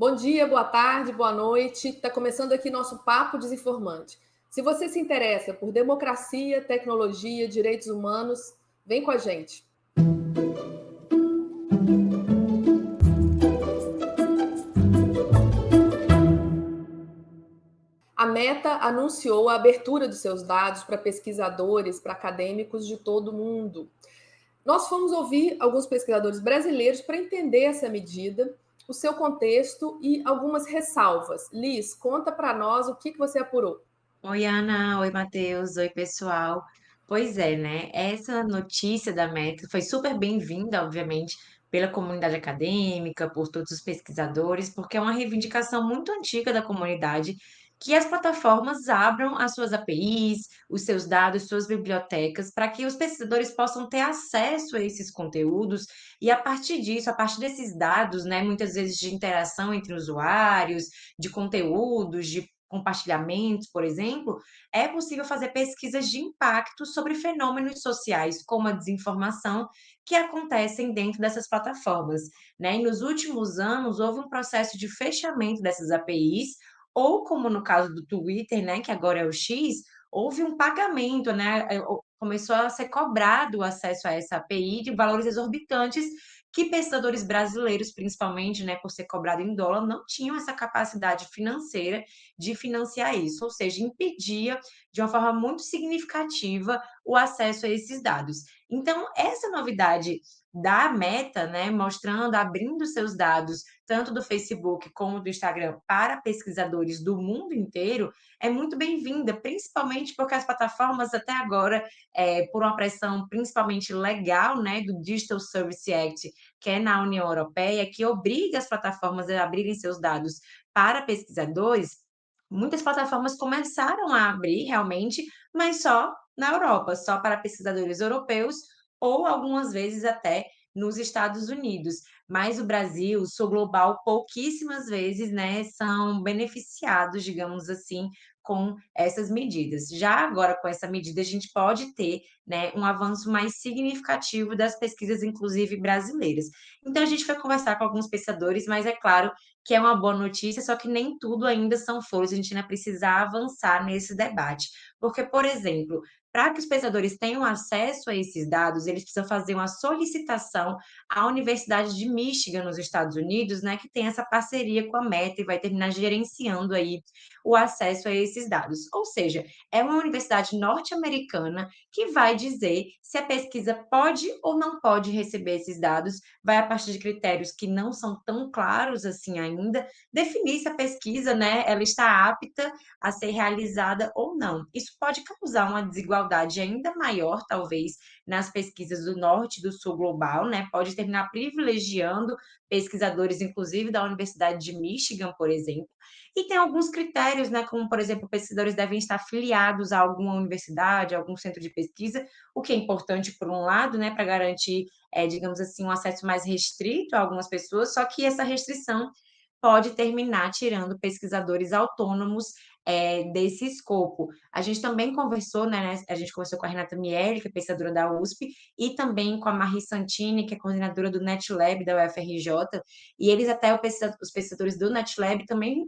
Bom dia, boa tarde, boa noite. Está começando aqui nosso Papo Desinformante. Se você se interessa por democracia, tecnologia, direitos humanos, vem com a gente. A Meta anunciou a abertura de seus dados para pesquisadores, para acadêmicos de todo o mundo. Nós fomos ouvir alguns pesquisadores brasileiros para entender essa medida, o seu contexto e algumas ressalvas. Liz, conta para nós o que você apurou. Oi, Ana. Oi, Matheus. Oi, pessoal. Pois é, né? Essa notícia da Meta foi super bem-vinda, obviamente, pela comunidade acadêmica, por todos os pesquisadores, porque é uma reivindicação muito antiga da comunidade que as plataformas abram as suas APIs, os seus dados, suas bibliotecas, para que os pesquisadores possam ter acesso a esses conteúdos e, a partir disso, a partir desses dados, né, muitas vezes de interação entre usuários, de conteúdos, de compartilhamentos, por exemplo, é possível fazer pesquisas de impacto sobre fenômenos sociais, como a desinformação, que acontecem dentro dessas plataformas, né? E nos últimos anos, houve um processo de fechamento dessas APIs, ou como no caso do Twitter, né, que agora é o X, houve um pagamento, né? Começou a ser cobrado o acesso a essa API de valores exorbitantes que pesquisadores brasileiros, principalmente, né, por ser cobrado em dólar, não tinham essa capacidade financeira de financiar isso, ou seja, impedia de uma forma muito significativa o acesso a esses dados. Então, essa novidade da Meta, né, mostrando, abrindo seus dados, tanto do Facebook como do Instagram, para pesquisadores do mundo inteiro, é muito bem-vinda, principalmente porque as plataformas até agora, por uma pressão principalmente legal, né, do Digital Service Act, que é na União Europeia, que obriga as plataformas a abrirem seus dados para pesquisadores, muitas plataformas começaram a abrir realmente, mas só na Europa, só para pesquisadores europeus ou algumas vezes até nos Estados Unidos. Mas o Brasil, o Sul Global, pouquíssimas vezes, né, são beneficiados, digamos assim, com essas medidas. Já agora, com essa medida, a gente pode ter, né, um avanço mais significativo das pesquisas, inclusive brasileiras. Então, a gente foi conversar com alguns pesquisadores, mas é claro que é uma boa notícia, só que nem tudo ainda são flores, a gente ainda precisa avançar nesse debate. Porque, por exemplo, para que os pesquisadores tenham acesso a esses dados, eles precisam fazer uma solicitação à Universidade de Michigan, nos Estados Unidos, né, que tem essa parceria com a Meta e vai terminar gerenciando aí o acesso a esses dados. Ou seja, é uma universidade norte-americana que vai dizer se a pesquisa pode ou não pode receber esses dados, vai a partir de critérios que não são tão claros assim ainda, definir se a pesquisa, né, ela está apta a ser realizada ou não. Isso pode causar uma desigualdade ainda maior, talvez, nas pesquisas do norte e do sul global, né? Pode terminar privilegiando pesquisadores, inclusive da Universidade de Michigan, por exemplo. E tem alguns critérios, né, como, por exemplo, pesquisadores devem estar afiliados a alguma universidade, a algum centro de pesquisa, o que é importante, por um lado, né, para garantir, digamos assim, um acesso mais restrito a algumas pessoas, só que essa restrição pode terminar tirando pesquisadores autônomos desse escopo. A gente também conversou, né, a gente conversou com a Renata Miele, que é pesquisadora da USP, e também com a Marie Santini, que é coordenadora do NetLab da UFRJ, e eles até, os pesquisadores do NetLab também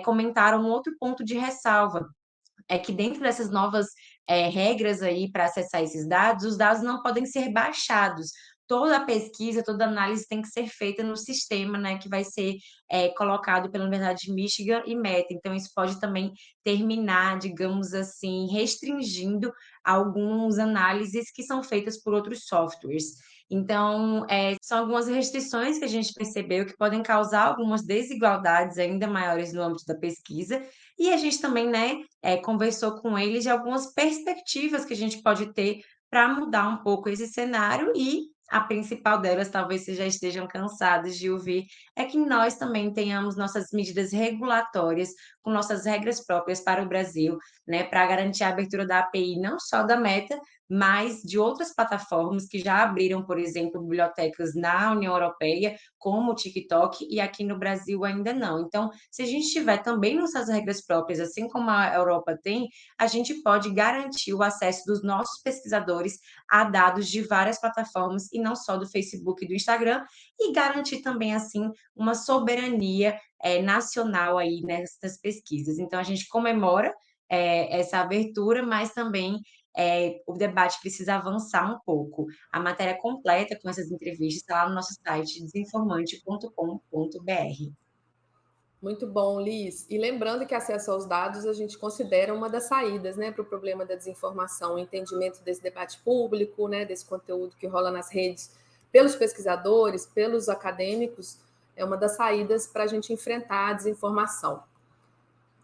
comentaram um outro ponto de ressalva, é que dentro dessas novas regras aí para acessar esses dados, os dados não podem ser baixados. Toda a pesquisa, toda a análise tem que ser feita no sistema, né, que vai ser colocado pela Universidade de Michigan e Meta. Então, isso pode também terminar, digamos assim, restringindo algumas análises que são feitas por outros softwares. Então, são algumas restrições que a gente percebeu que podem causar algumas desigualdades ainda maiores no âmbito da pesquisa, e a gente também, né, conversou com eles de algumas perspectivas que a gente pode ter para mudar um pouco esse cenário e a principal delas, talvez vocês já estejam cansados de ouvir, é que nós também tenhamos nossas medidas regulatórias, com nossas regras próprias para o Brasil, né, para garantir a abertura da API, não só da Meta, mas de outras plataformas que já abriram, por exemplo, bibliotecas na União Europeia, como o TikTok, e aqui no Brasil ainda não. Então, se a gente tiver também nossas regras próprias, assim como a Europa tem, a gente pode garantir o acesso dos nossos pesquisadores a dados de várias plataformas e não só do Facebook e do Instagram, e garantir também, assim, uma soberania nacional aí nessas pesquisas. Então, a gente comemora essa abertura, mas também o debate precisa avançar um pouco. A matéria completa com essas entrevistas está lá no nosso site desinformante.com.br. Muito bom, Liz. E lembrando que acesso aos dados a gente considera uma das saídas, né, para o problema da desinformação, o entendimento desse debate público, né, desse conteúdo que rola nas redes pelos pesquisadores, pelos acadêmicos, é uma das saídas para a gente enfrentar a desinformação.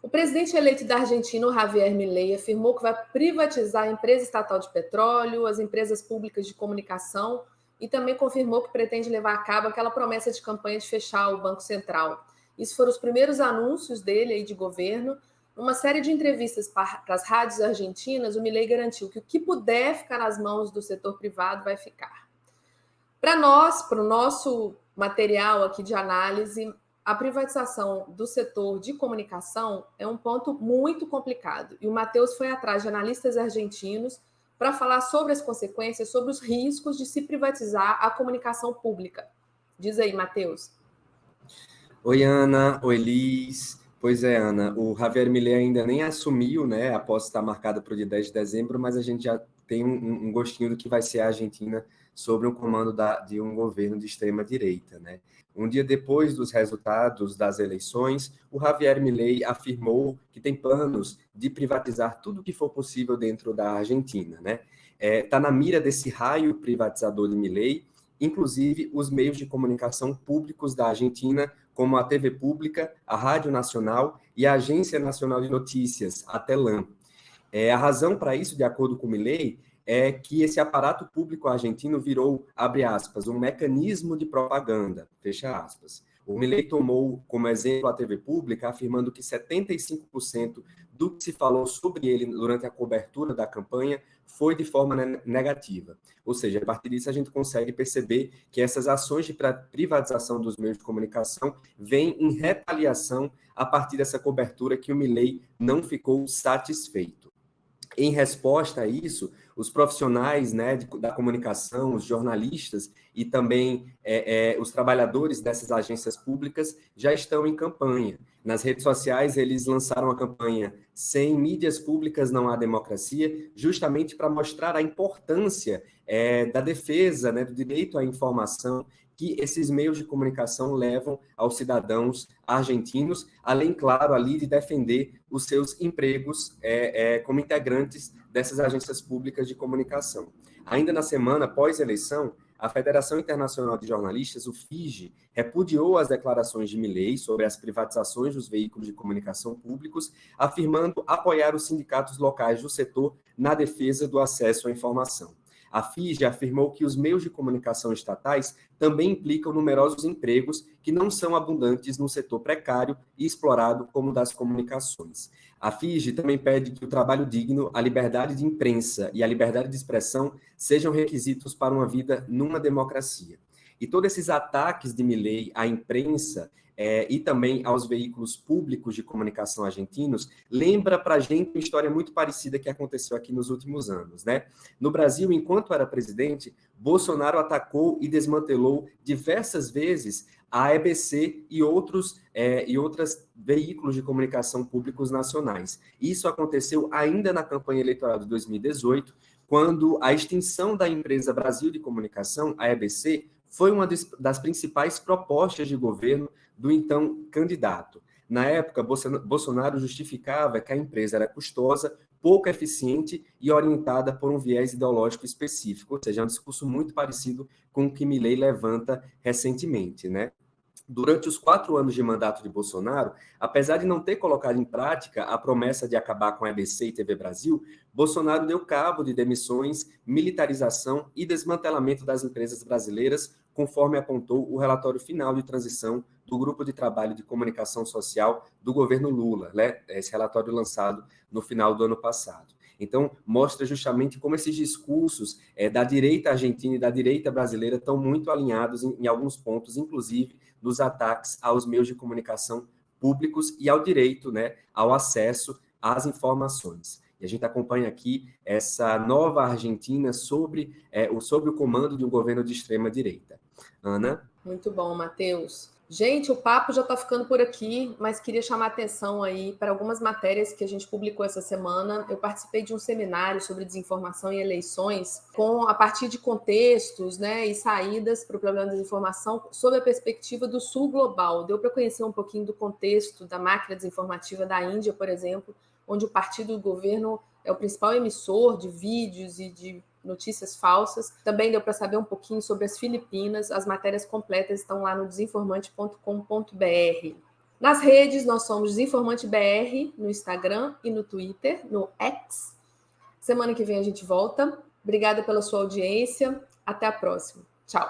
O presidente eleito da Argentina, Javier Milei, afirmou que vai privatizar a empresa estatal de petróleo, as empresas públicas de comunicação e também confirmou que pretende levar a cabo aquela promessa de campanha de fechar o Banco Central. Isso foram os primeiros anúncios dele aí de governo. Numa série de entrevistas para as rádios argentinas, o Milei garantiu que o que puder ficar nas mãos do setor privado vai ficar. Para nós, para o nosso material aqui de análise, a privatização do setor de comunicação é um ponto muito complicado. E o Matheus foi atrás de analistas argentinos para falar sobre as consequências, sobre os riscos de se privatizar a comunicação pública. Diz aí, Matheus. Oi, Ana. Oi, Liz. Pois é, Ana, o Javier Milei ainda nem assumiu, né? A posse está marcada para o dia 10 de dezembro, mas a gente já tem um gostinho do que vai ser a Argentina sobre o comando de um governo de extrema-direita, né? Um dia depois dos resultados das eleições, o Javier Milei afirmou que tem planos de privatizar tudo o que for possível dentro da Argentina, né? Está na mira desse raio privatizador de Milei, inclusive os meios de comunicação públicos da Argentina, como a TV Pública, a Rádio Nacional e a Agência Nacional de Notícias, a TELAM. A razão para isso, de acordo com Milei, é que esse aparato público argentino virou, abre aspas, um mecanismo de propaganda, fecha aspas. O Milei tomou como exemplo a TV Pública, afirmando que 75% do que se falou sobre ele durante a cobertura da campanha foi de forma negativa. Ou seja, a partir disso a gente consegue perceber que essas ações de privatização dos meios de comunicação vêm em retaliação a partir dessa cobertura que o Milei não ficou satisfeito. Em resposta a isso, os profissionais, né, da comunicação, os jornalistas e também os trabalhadores dessas agências públicas já estão em campanha. Nas redes sociais, eles lançaram a campanha Sem Mídias Públicas Não Há Democracia, justamente para mostrar a importância da defesa, né, do direito à informação que esses meios de comunicação levam aos cidadãos argentinos, além, claro, ali de defender os seus empregos como integrantes dessas agências públicas de comunicação. Ainda na semana pós-eleição, a Federação Internacional de Jornalistas, o FIGE, repudiou as declarações de Milei sobre as privatizações dos veículos de comunicação públicos, afirmando apoiar os sindicatos locais do setor na defesa do acesso à informação. A FIGE afirmou que os meios de comunicação estatais também implicam numerosos empregos que não são abundantes no setor precário e explorado como o das comunicações. A FIGE também pede que o trabalho digno, a liberdade de imprensa e a liberdade de expressão sejam requisitos para uma vida numa democracia. E todos esses ataques de Milei à imprensa e também aos veículos públicos de comunicação argentinos, lembra para a gente uma história muito parecida que aconteceu aqui nos últimos anos, né? No Brasil, enquanto era presidente, Bolsonaro atacou e desmantelou diversas vezes a EBC e outros veículos de comunicação públicos nacionais. Isso aconteceu ainda na campanha eleitoral de 2018, quando a extinção da empresa Brasil de Comunicação, a EBC, foi uma das principais propostas de governo do então candidato. Na época, Bolsonaro justificava que a empresa era custosa, pouco eficiente e orientada por um viés ideológico específico, ou seja, é um discurso muito parecido com o que Milei levanta recentemente, né? Durante os 4 anos de mandato de Bolsonaro, apesar de não ter colocado em prática a promessa de acabar com a EBC e TV Brasil, Bolsonaro deu cabo de demissões, militarização e desmantelamento das empresas brasileiras, conforme apontou o relatório final de transição do Grupo de Trabalho de Comunicação Social do governo Lula, né? Esse relatório lançado no final do ano passado. Então, mostra justamente como esses discursos da direita argentina e da direita brasileira estão muito alinhados em alguns pontos, inclusive nos ataques aos meios de comunicação públicos e ao direito, né, ao acesso às informações. E a gente acompanha aqui essa nova Argentina sobre o comando de um governo de extrema-direita. Ana? Muito bom, Matheus. Gente, o papo já está ficando por aqui, mas queria chamar a atenção aí para algumas matérias que a gente publicou essa semana. Eu participei de um seminário sobre desinformação e eleições, a partir de contextos, né, e saídas para o problema da desinformação, sob a perspectiva do sul global. Deu para conhecer um pouquinho do contexto da máquina desinformativa da Índia, por exemplo, onde o partido do governo é o principal emissor de vídeos e de notícias falsas. Também deu para saber um pouquinho sobre as Filipinas. As matérias completas estão lá no desinformante.com.br. Nas redes, nós somos Desinformante BR no Instagram e no Twitter, no X. Semana que vem a gente volta. Obrigada pela sua audiência. Até a próxima. Tchau.